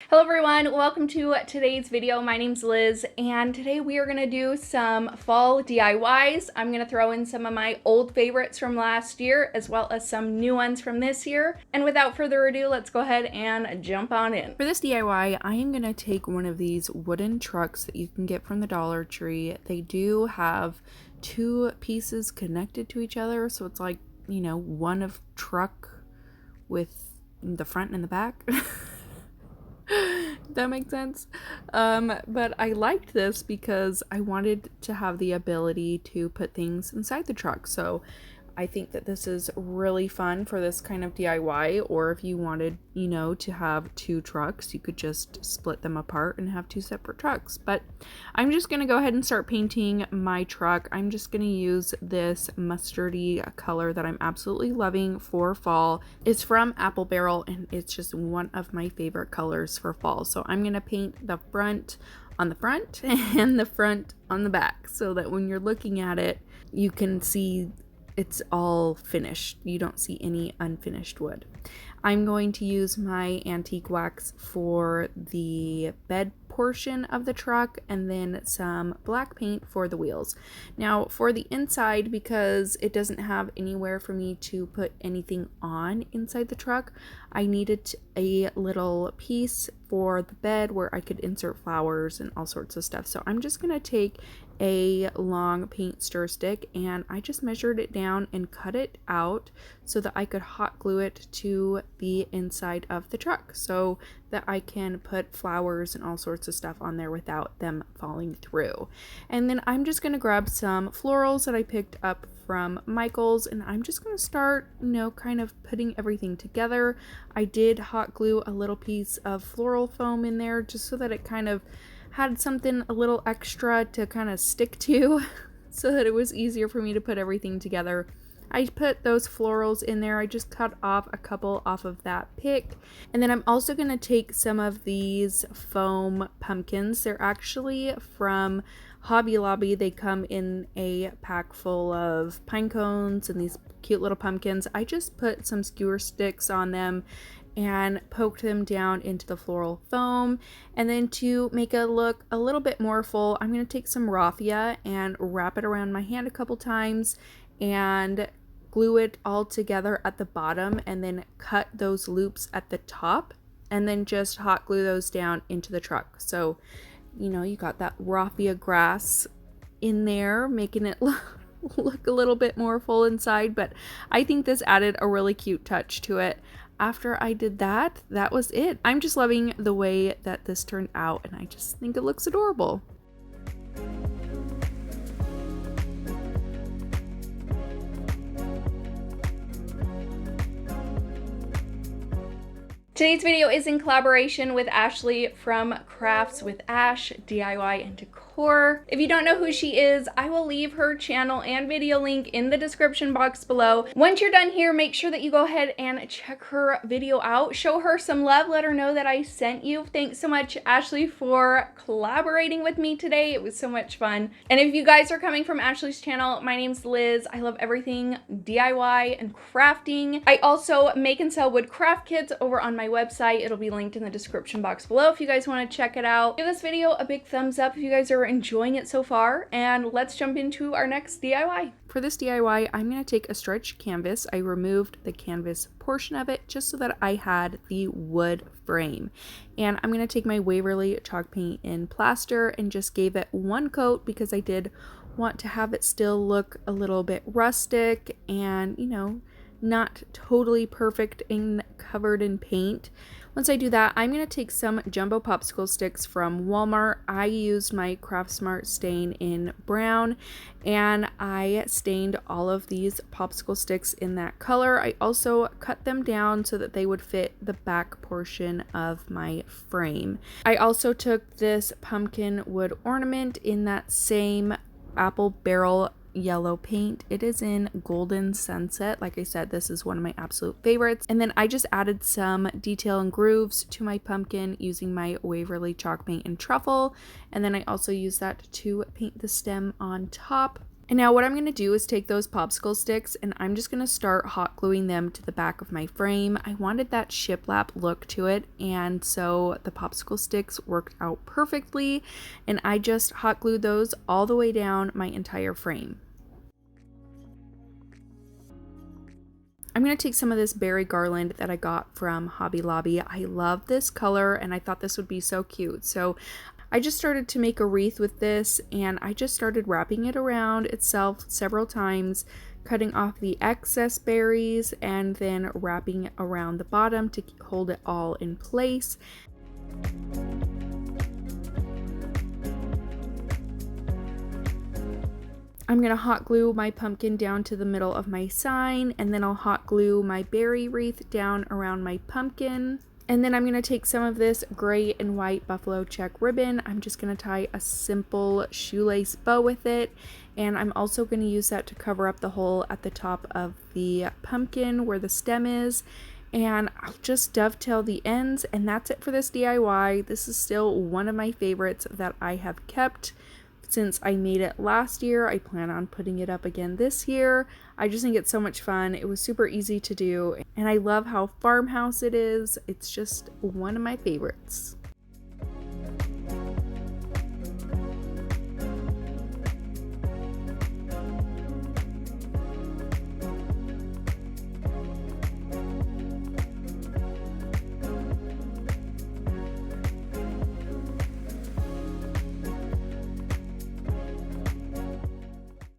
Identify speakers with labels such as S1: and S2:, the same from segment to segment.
S1: Hello everyone, welcome to today's video. My name's Liz and today we are going to do some fall DIYs. I'm going to throw in some of my old favorites from last year as well as some new ones from this year. And without further ado, let's go ahead and jump on in. For this DIY, I am going to take one of these wooden trucks that you can get from the Dollar Tree. They do have two pieces connected to each other, so it's like, you know, one of truck with the front and the back. That makes sense. But I liked this because I wanted to have the ability to put things inside the truck. So I think that this is really fun for this kind of DIY, or if you wanted, you know, to have two trucks, you could just split them apart and have two separate trucks. But I'm just going to go ahead and start painting my truck. I'm just going to use this mustardy color that I'm absolutely loving for fall. It's from Apple Barrel and it's just one of my favorite colors for fall. So I'm going to paint the front on the front and the front on the back so that when you're looking at it, you can see it's all finished. You don't see any unfinished wood. I'm going to use my antique wax for the bed portion of the truck and then some black paint for the wheels. Now for the inside, because it doesn't have anywhere for me to put anything on inside the truck, I needed a little piece for the bed where I could insert flowers and all sorts of stuff. So I'm just going to take a long paint stir stick and I just measured it down and cut it out so that I could hot glue it to the inside of the truck so that I can put flowers and all sorts of stuff on there without them falling through. And then I'm just going to grab some florals that I picked up from Michael's and I'm just going to start, you know, kind of putting everything together. I did hot glue a little piece of floral foam in there just so that it kind of had something a little extra to kind of stick to so that it was easier for me to put everything together. I put those florals in there. I just cut off a couple off of that pick. And then I'm also going to take some of these foam pumpkins. They're actually from Hobby Lobby. They come in a pack full of pine cones and these cute little pumpkins. I just put some skewer sticks on them and poked them down into the floral foam. And then to make it look a little bit more full, I'm going to take some raffia and wrap it around my hand a couple times and glue it all together at the bottom and then cut those loops at the top and then just hot glue those down into the truck. So, you know, you got that raffia grass in there, making it look a little bit more full inside, but I think this added a really cute touch to it. After I did that, that was it. I'm just loving the way that this turned out and I just think it looks adorable. Today's video is in collaboration with Ashley from Crafts with Ash, DIY and Decor. If you don't know who she is, I will leave her channel and video link in the description box below. Once you're done here, make sure that you go ahead and check her video out. Show her some love. Let her know that I sent you. Thanks so much, Ashley, for collaborating with me today. It was so much fun. And if you guys are coming from Ashley's channel, my name's Liz. I love everything DIY and crafting. I also make and sell wood craft kits over on my website. It'll be linked in the description box below if you guys want to check it out. Give this video a big thumbs up if you guys are enjoying it so far, and let's jump into our next DIY. For this DIY, I'm going to take a stretched canvas. I removed the canvas portion of it just so that I had the wood frame. And I'm going to take my Waverly chalk paint in plaster and just gave it one coat because I did want to have it still look a little bit rustic and, you know, not totally perfect and covered in paint. Once I do that, I'm going to take some jumbo popsicle sticks from Walmart. I used my Craft Smart stain in brown and I stained all of these popsicle sticks in that color. I also cut them down so that they would fit the back portion of my frame. I also took this pumpkin wood ornament in that same Apple Barrel yellow paint. It is in Golden Sunset. Like I said, this is one of my absolute favorites. And then I just added some detail and grooves to my pumpkin using my Waverly chalk paint and truffle. And then I also used that to paint the stem on top. And now what I'm going to do is take those popsicle sticks and I'm just going to start hot gluing them to the back of my frame. I wanted that shiplap look to it, and so the popsicle sticks worked out perfectly, and I just hot glued those all the way down my entire frame. I'm going to take some of this berry garland that I got from Hobby Lobby. I love this color and I thought this would be so cute. So I just started to make a wreath with this, and I just started wrapping it around itself several times, cutting off the excess berries and then wrapping it around the bottom to hold it all in place. I'm going to hot glue my pumpkin down to the middle of my sign, and then I'll hot glue my berry wreath down around my pumpkin. And then I'm going to take some of this gray and white buffalo check ribbon. I'm just going to tie a simple shoelace bow with it. And I'm also going to use that to cover up the hole at the top of the pumpkin where the stem is. And I'll just dovetail the ends, and that's it for this DIY. This is still one of my favorites that I have kept since I made it last year. I plan on putting it up again this year. I just think it's so much fun. It was super easy to do, and I love how farmhouse it is. It's just one of my favorites.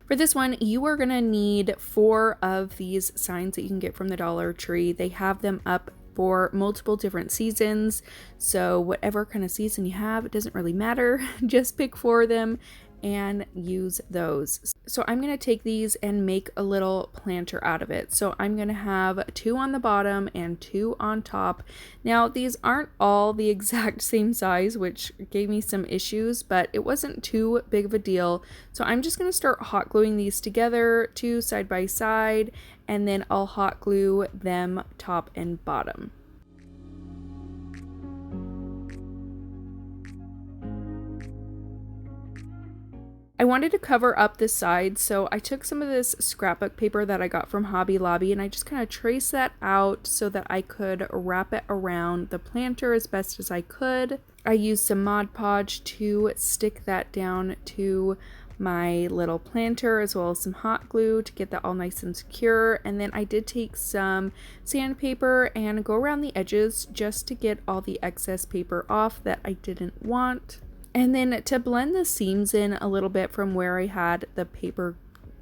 S1: For this one, you are going to need 4 of these signs that you can get from the Dollar Tree. They have them up for multiple different seasons, so whatever kind of season you have, it doesn't really matter. Just pick 4 of them and use those. So I'm going to take these and make a little planter out of it. So I'm going to have 2 on the bottom and 2 on top. Now these aren't all the exact same size, which gave me some issues, but it wasn't too big of a deal. So I'm just going to start hot gluing these together, 2 side by side, and then I'll hot glue them top and bottom. I wanted to cover up the sides, so I took some of this scrapbook paper that I got from Hobby Lobby, and I just kind of traced that out so that I could wrap it around the planter as best as I could. I used some Mod Podge to stick that down to my little planter, as well as some hot glue to get that all nice and secure. And then I did take some sandpaper and go around the edges just to get all the excess paper off that I didn't want. And then to blend the seams in a little bit from where I had the paper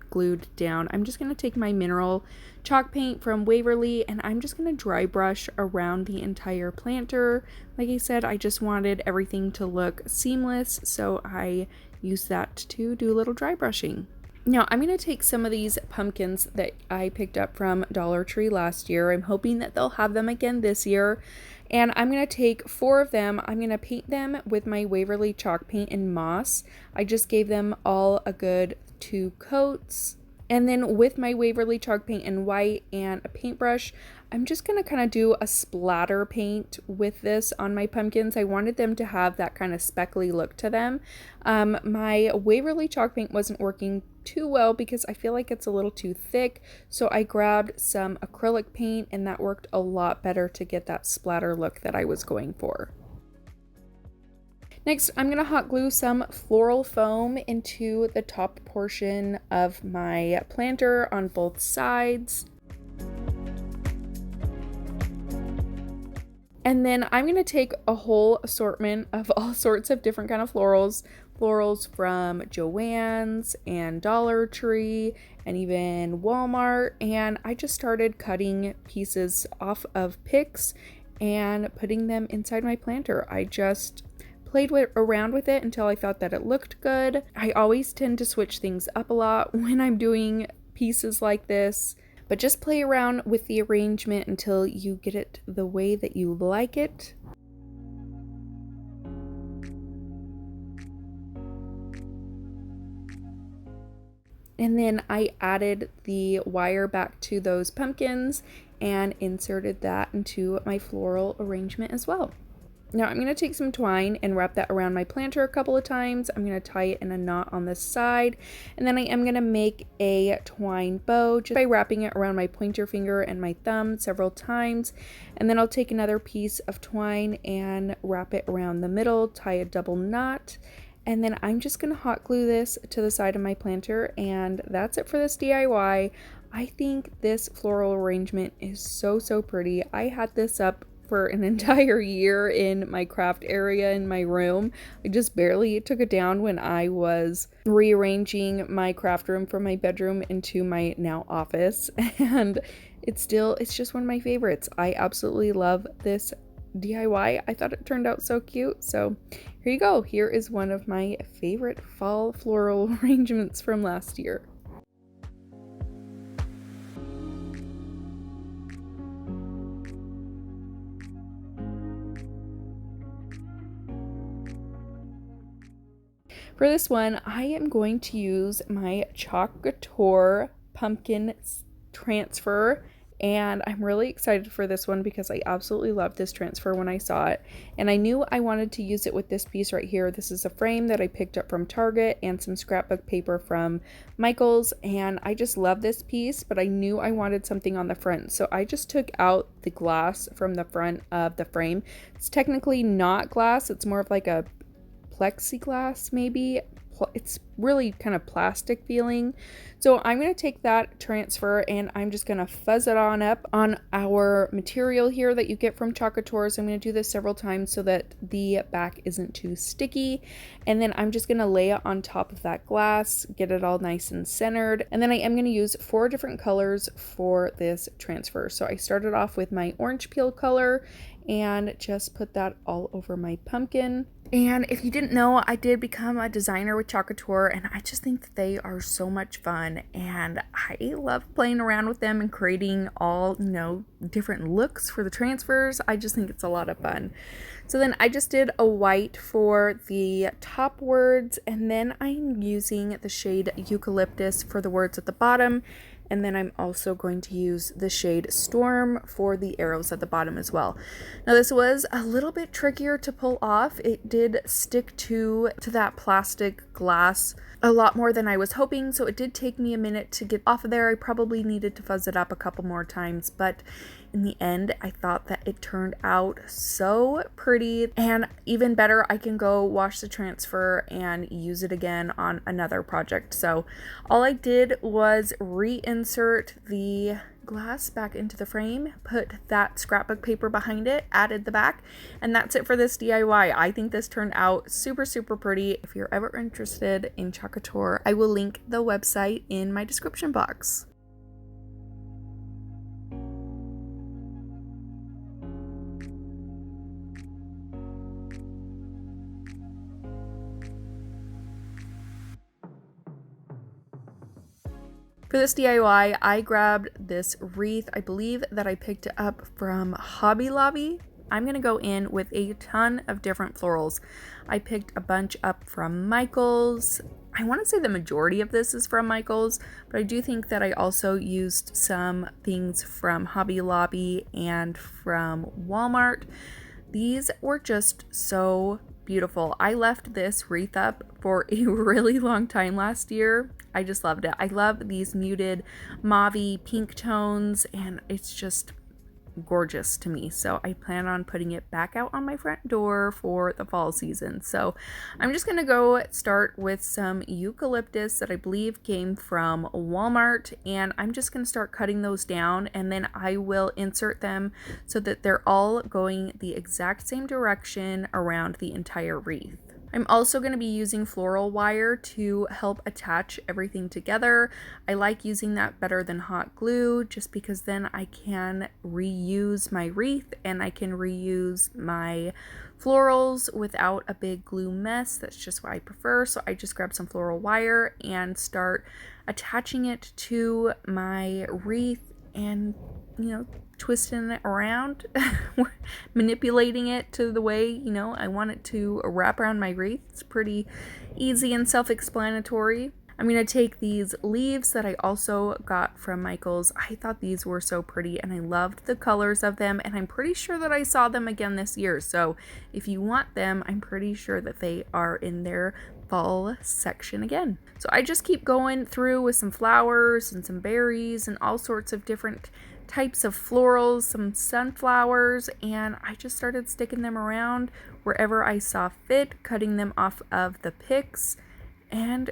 S1: glued down, I'm just going to take my mineral chalk paint from Waverly, and I'm just going to dry brush around the entire planter. Like I said, I just wanted everything to look seamless, so I used that to do a little dry brushing. Now I'm going to take some of these pumpkins that I picked up from Dollar Tree last year. I'm hoping that they'll have them again this year. And I'm going to take 4 of them. I'm going to paint them with my Waverly chalk paint and moss. I just gave them all a good 2 coats. And then with my Waverly chalk paint and white and a paintbrush, I'm just going to kind of do a splatter paint with this on my pumpkins. I wanted them to have that kind of speckly look to them. My Waverly chalk paint wasn't working too well because I feel like it's a little too thick, so I grabbed some acrylic paint, and that worked a lot better to get that splatter look that I was going for. Next, I'm going to hot glue some floral foam into the top portion of my planter on both sides. And then I'm going to take a whole assortment of all sorts of different kind of florals from Joann's and Dollar Tree and even Walmart, and I just started cutting pieces off of picks and putting them inside my planter. I just played around with it until I thought that it looked good. I always tend to switch things up a lot when I'm doing pieces like this, but just play around with the arrangement until you get it the way that you like it. And then I added the wire back to those pumpkins and inserted that into my floral arrangement as well. Now I'm going to take some twine and wrap that around my planter a couple of times. I'm going to tie it in a knot on this side, and then I am going to make a twine bow just by wrapping it around my pointer finger and my thumb several times. And then I'll take another piece of twine and wrap it around the middle, tie a double knot, and then I'm just going to hot glue this to the side of my planter, and that's it for this DIY. I think this floral arrangement is so pretty. I had this up for an entire year in my craft area in my room. I just barely took it down when I was rearranging my craft room from my bedroom into my now office, and it's just one of my favorites. I absolutely love this DIY. I thought it turned out so cute, so here you go. Here is one of my favorite fall floral arrangements from last year. For this one, I am going to use my COUTURE pumpkin transfer, and I'm really excited for this one because I absolutely loved this transfer when I saw it, and I knew I wanted to use it with this piece right here. This is a frame that I picked up from Target and some scrapbook paper from Michael's, and I just love this piece, but I knew I wanted something on the front, so I just took out the glass from the front of the frame. It's technically not glass, it's more of like a plexiglass maybe. It's really kind of plastic feeling. So I'm going to take that transfer and I'm just going to fuzz it on up on our material here that you get from COUTURE. So I'm going to do this several times so that the back isn't too sticky. And then I'm just going to lay it on top of that glass, get it all nice and centered. And then I am going to use 4 different colors for this transfer. So I started off with my orange peel color and just put that all over my pumpkin. And if you didn't know, I did become a designer with COUTURE, and I just think that they are so much fun, and I love playing around with them and creating all, different looks for the transfers. I just think it's a lot of fun. So then I just did a white for the top words, and then I'm using the shade Eucalyptus for the words at the bottom. And then I'm also going to use the shade Storm for the arrows at the bottom as well. Now this was a little bit trickier to pull off. It did stick to that plastic glass a lot more than I was hoping, so it did take me a minute to get off of there. I probably needed to fuzz it up a couple more times, but in the end, I thought that it turned out so pretty, and even better, I can go wash the transfer and use it again on another project. So all I did was reinsert the glass back into the frame, put that scrapbook paper behind it, added the back, and that's it for this DIY. I think this turned out super pretty. If you're ever interested in COUTURE, I will link the website in my description box. For this DIY, I grabbed this wreath. I believe that I picked it up from Hobby Lobby. I'm going to go in with a ton of different florals. I picked a bunch up from Michael's. I want to say the majority of this is from Michael's, but I do think that I also used some things from Hobby Lobby and from Walmart. These were just so beautiful. I left this wreath up for a really long time last year. I just loved it. I love these muted mauve pink tones, and it's just gorgeous to me. So I plan on putting it back out on my front door for the fall season. So I'm just going to go start with some eucalyptus that I believe came from Walmart, and I'm just going to start cutting those down, and then I will insert them so that they're all going the exact same direction around the entire wreath. I'm also going to be using floral wire to help attach everything together. I like using that better than hot glue just because then I can reuse my wreath and I can reuse my florals without a big glue mess. That's just what I prefer. So I just grabbed some floral wire and start attaching it to my wreath and, twisting it around, manipulating it to the way, I want it to wrap around my wreath. It's pretty easy and self-explanatory. I'm going to take these leaves that I also got from Michael's. I thought these were so pretty and I loved the colors of them, and I'm pretty sure that I saw them again this year. So if you want them, I'm pretty sure that they are in their fall section again. So I just keep going through with some flowers and some berries and all sorts of different types of florals, some sunflowers, and I just started sticking them around wherever I saw fit, cutting them off of the picks, and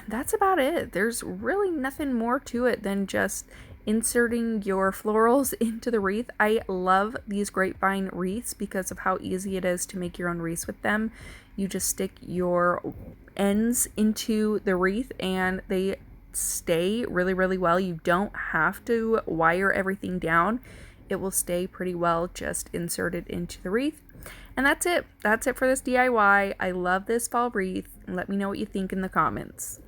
S1: that's about it. There's really nothing more to it than just inserting your florals into the wreath. I love these grapevine wreaths because of how easy it is to make your own wreaths with them. You just stick your ends into the wreath and they stay really, really well. You don't have to wire everything down. It will stay pretty well just inserted into the wreath. And that's it. That's it for this DIY. I love this fall wreath. Let me know what you think in the comments.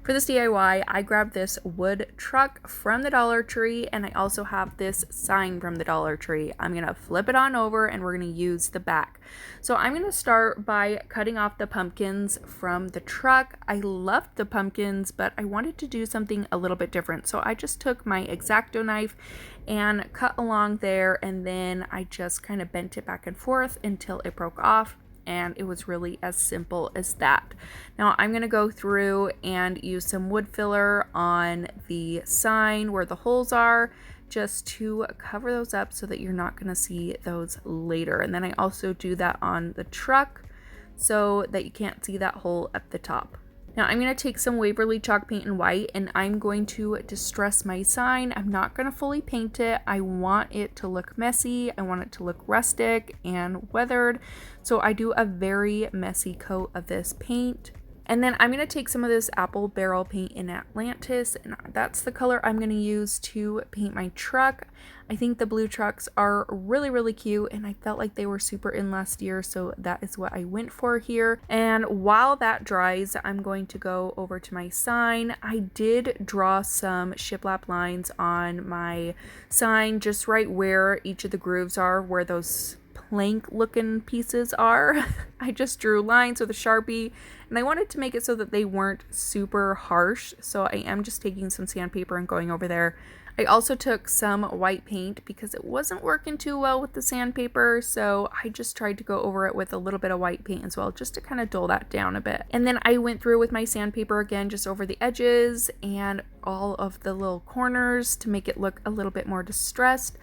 S1: For this DIY, I grabbed this wood truck from the Dollar Tree, and I also have this sign from the Dollar Tree. I'm going to flip it on over and we're going to use the back. So I'm going to start by cutting off the pumpkins from the truck. I loved the pumpkins, but I wanted to do something a little bit different. So I just took my X-Acto knife and cut along there, and then I just kind of bent it back and forth until it broke off. And it was really as simple as that. Now I'm going to go through and use some wood filler on the sign where the holes are, just to cover those up so that you're not going to see those later. And then I also do that on the truck so that you can't see that hole at the top. Now I'm going to take some Waverly chalk paint in white and I'm going to distress my sign. I'm not going to fully paint it. I want it to look messy. I want it to look rustic and weathered. So I do a very messy coat of this paint. And then I'm going to take some of this apple barrel paint in Atlantis, and that's the color I'm going to use to paint my truck. I think the blue trucks are really, really cute, and I felt like they were super in last year, so that is what I went for here. And while that dries, I'm going to go over to my sign. I did draw some shiplap lines on my sign, just right where each of the grooves are, where those plank looking pieces are. I just drew lines with a Sharpie, and I wanted to make it so that they weren't super harsh, so I am just taking some sandpaper and going over there. I also took some white paint because it wasn't working too well with the sandpaper, so I just tried to go over it with a little bit of white paint as well, just to kind of dull that down a bit. And then I went through with my sandpaper again, just over the edges and all of the little corners to make it look a little bit more distressed.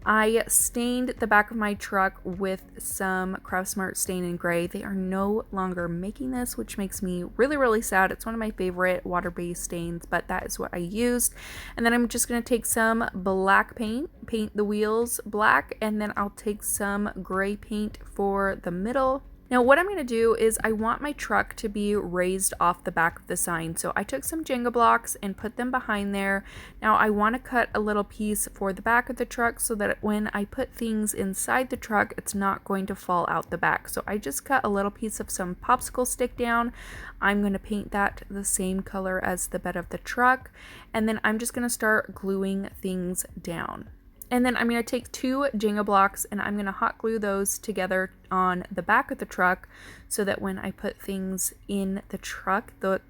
S1: I stained the back of my truck with some Craftsmart Stain and Gray. They are no longer making this, which makes me really, really sad. It's one of my favorite water-based stains, but that is what I used. And then I'm just going to take some black paint the wheels black, and then I'll take some gray paint for the middle. Now what I'm going to do is I want my truck to be raised off the back of the sign. So I took some Jenga blocks and put them behind there. Now I want to cut a little piece for the back of the truck so that when I put things inside the truck, it's not going to fall out the back. So I just cut a little piece of some popsicle stick down. I'm going to paint that the same color as the bed of the truck. And then I'm just going to start gluing things down. And then I'm going to take two Jenga blocks and I'm going to hot glue those together on the back of the truck so that when I put things in the truck, the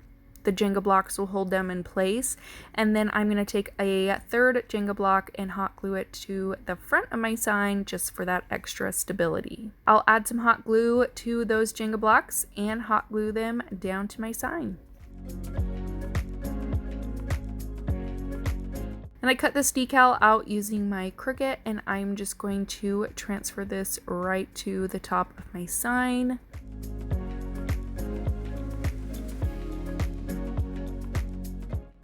S1: Jenga blocks will hold them in place. And then I'm going to take a third Jenga block and hot glue it to the front of my sign just for that extra stability. I'll add some hot glue to those Jenga blocks and hot glue them down to my sign. And I cut this decal out using my CRICUT, and I'm just going to transfer this right to the top of my sign.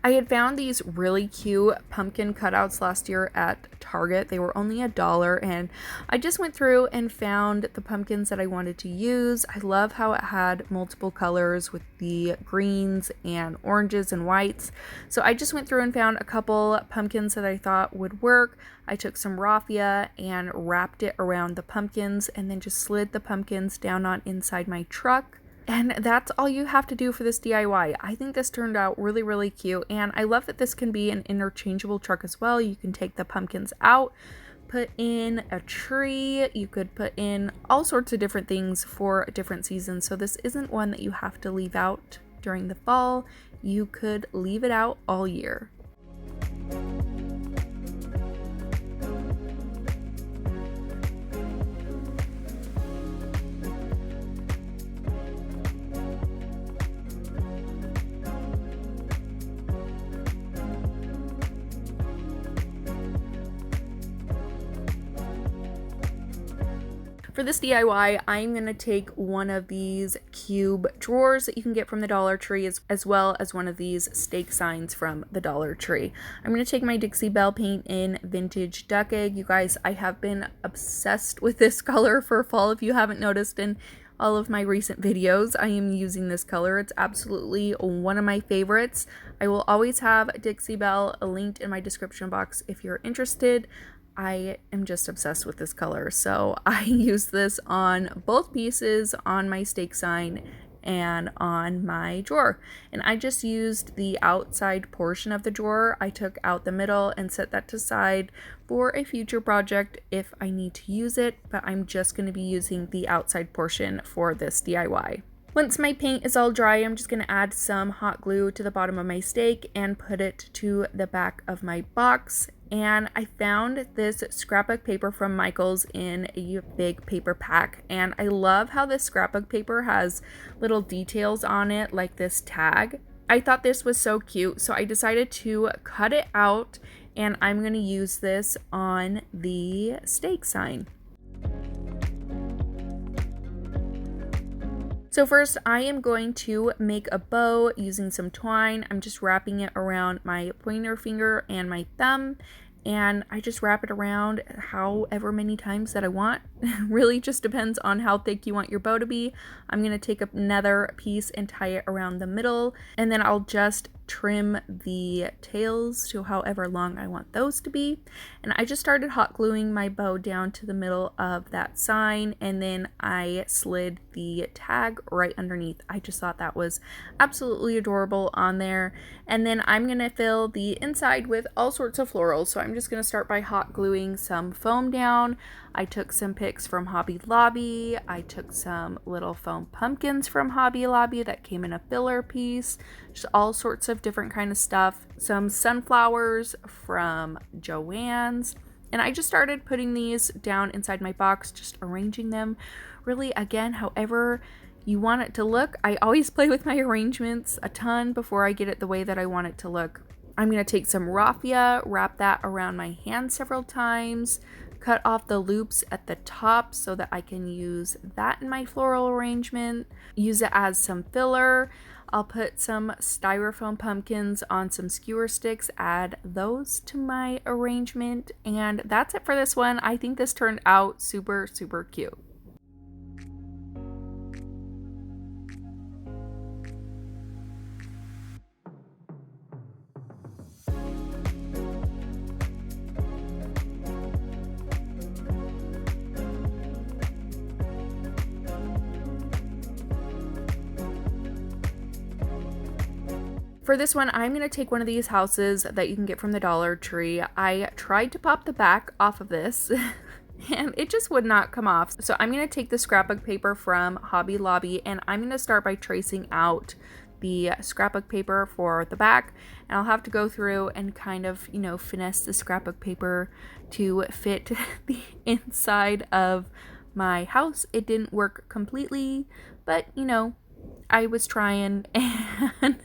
S1: I had found these really cute pumpkin cutouts last year at Target. They were only $1, and I just went through and found the pumpkins that I wanted to use. I love how it had multiple colors with the greens and oranges and whites. So I just went through and found a couple pumpkins that I thought would work. I took some raffia and wrapped it around the pumpkins and then just slid the pumpkins down on inside my truck. And that's all you have to do for this DIY. I think this turned out really, really cute. And I love that this can be an interchangeable truck as well. You can take the pumpkins out, put in a tree. You could put in all sorts of different things for different seasons. So this isn't one that you have to leave out during the fall. You could leave it out all year. For this DIY, I'm going to take one of these cube drawers that you can get from the Dollar Tree, as well as one of these stake signs from the Dollar Tree. I'm going to take my Dixie Belle paint in Vintage Duck Egg. You guys, I have been obsessed with this color for fall. If you haven't noticed in all of my recent videos, I am using this color. It's absolutely one of my favorites. I will always have Dixie Belle linked in my description box if you're interested. I am just obsessed with this color, so I use this on both pieces, on my stake sign and on my drawer. And I just used the outside portion of the drawer. I took out the middle and set that to side for a future project if I need to use it, but I'm just going to be using the outside portion for this DIY. Once my paint is all dry, I'm just going to add some hot glue to the bottom of my stake and put it to the back of my box. And I found this scrapbook paper from Michael's in a big paper pack, and I love how this scrapbook paper has little details on it like this tag. I thought this was so cute, so I decided to cut it out, and I'm going to use this on the stake sign. So first, I am going to make a bow using some twine. I'm just wrapping it around my pointer finger and my thumb, and I just wrap it around however many times that I want. Really just depends on how thick you want your bow to be. I'm going to take another piece and tie it around the middle, and then I'll just trim the tails to however long I want those to be. And I just started hot gluing my bow down to the middle of that sign, and then I slid the tag right underneath. I just thought that was absolutely adorable on there. And then I'm going to fill the inside with all sorts of florals. So I'm just going to start by hot gluing some foam down. I took some pics from Hobby Lobby. I took some little foam pumpkins from Hobby Lobby that came in a filler piece. Just all sorts of different kind of stuff. Some sunflowers from Joann's. And I just started putting these down inside my box, just arranging them really, again, however you want it to look. I always play with my arrangements a ton before I get it the way that I want it to look. I'm going to take some raffia, wrap that around my hand several times, cut off the loops at the top so that I can use that in my floral arrangement, use it as some filler. I'll put some styrofoam pumpkins on some skewer sticks, add those to my arrangement, and that's it for this one. I think this turned out super, super cute. For this one, I'm going to take one of these houses that you can get from the Dollar Tree. I tried to pop the back off of this and it just would not come off. So I'm going to take the scrapbook paper from Hobby Lobby, and I'm going to start by tracing out the scrapbook paper for the back. And I'll have to go through and kind of, finesse the scrapbook paper to fit the inside of my house. It didn't work completely, but I was trying, and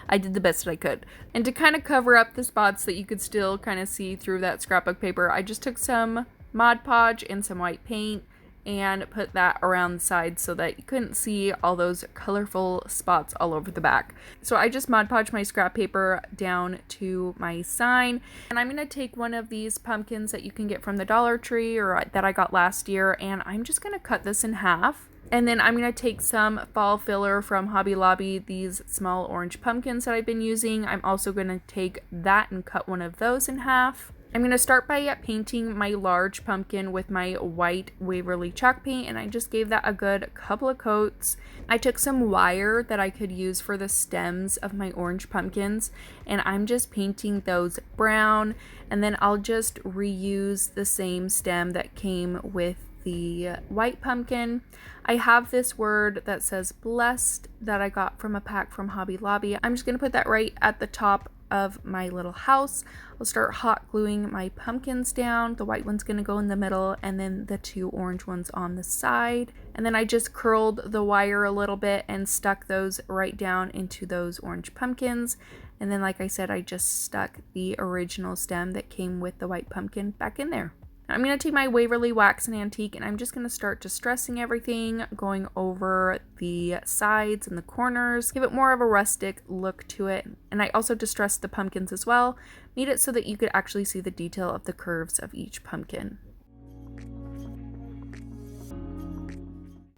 S1: I did the best that I could. And to kind of cover up the spots that you could still kind of see through that scrapbook paper, I just took some Mod Podge and some white paint and put that around the side so that you couldn't see all those colorful spots all over the back. So I just Mod Podged my scrap paper down to my sign, and I'm going to take one of these pumpkins that you can get from the Dollar Tree or that I got last year, and I'm just going to cut this in half. And then I'm going to take some fall filler from Hobby Lobby, these small orange pumpkins that I've been using. I'm also going to take that and cut one of those in half. I'm going to start by painting my large pumpkin with my white Waverly chalk paint, and I just gave that a good couple of coats. I took some wire that I could use for the stems of my orange pumpkins, and I'm just painting those brown, and then I'll just reuse the same stem that came with the white pumpkin. I have this word that says blessed that I got from a pack from Hobby Lobby. I'm just going to put that right at the top of my little house. I'll start hot gluing my pumpkins down. The white one's going to go in the middle, and then the two orange ones on the side. And then I just curled the wire a little bit and stuck those right down into those orange pumpkins. And then, like I said, I just stuck the original stem that came with the white pumpkin back in there. I'm going to take my Waverly Wax and Antique, and I'm just going to start distressing everything, going over the sides and the corners, give it more of a rustic look to it. And I also distressed the pumpkins as well, made it so that you could actually see the detail of the curves of each pumpkin.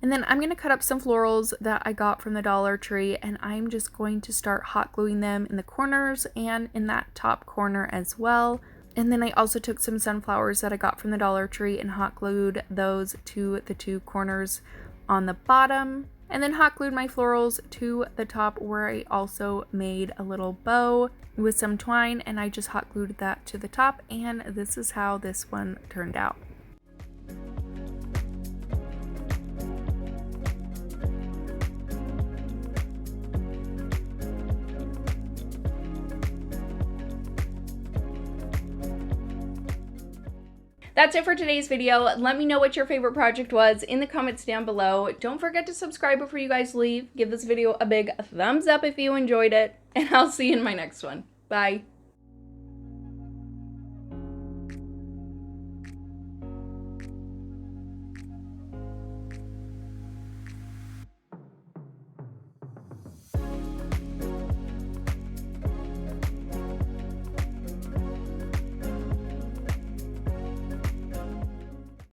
S1: And then I'm going to cut up some florals that I got from the Dollar Tree, and I'm just going to start hot gluing them in the corners and in that top corner as well. And then I also took some sunflowers that I got from the Dollar Tree and hot glued those to the two corners on the bottom. And then hot glued my florals to the top, where I also made a little bow with some twine, and I just hot glued that to the top, and this is how this one turned out. That's it for today's video. Let me know what your favorite project was in the comments down below. Don't forget to subscribe before you guys leave. Give this video a big thumbs up if you enjoyed it, and I'll see you in my next one. Bye.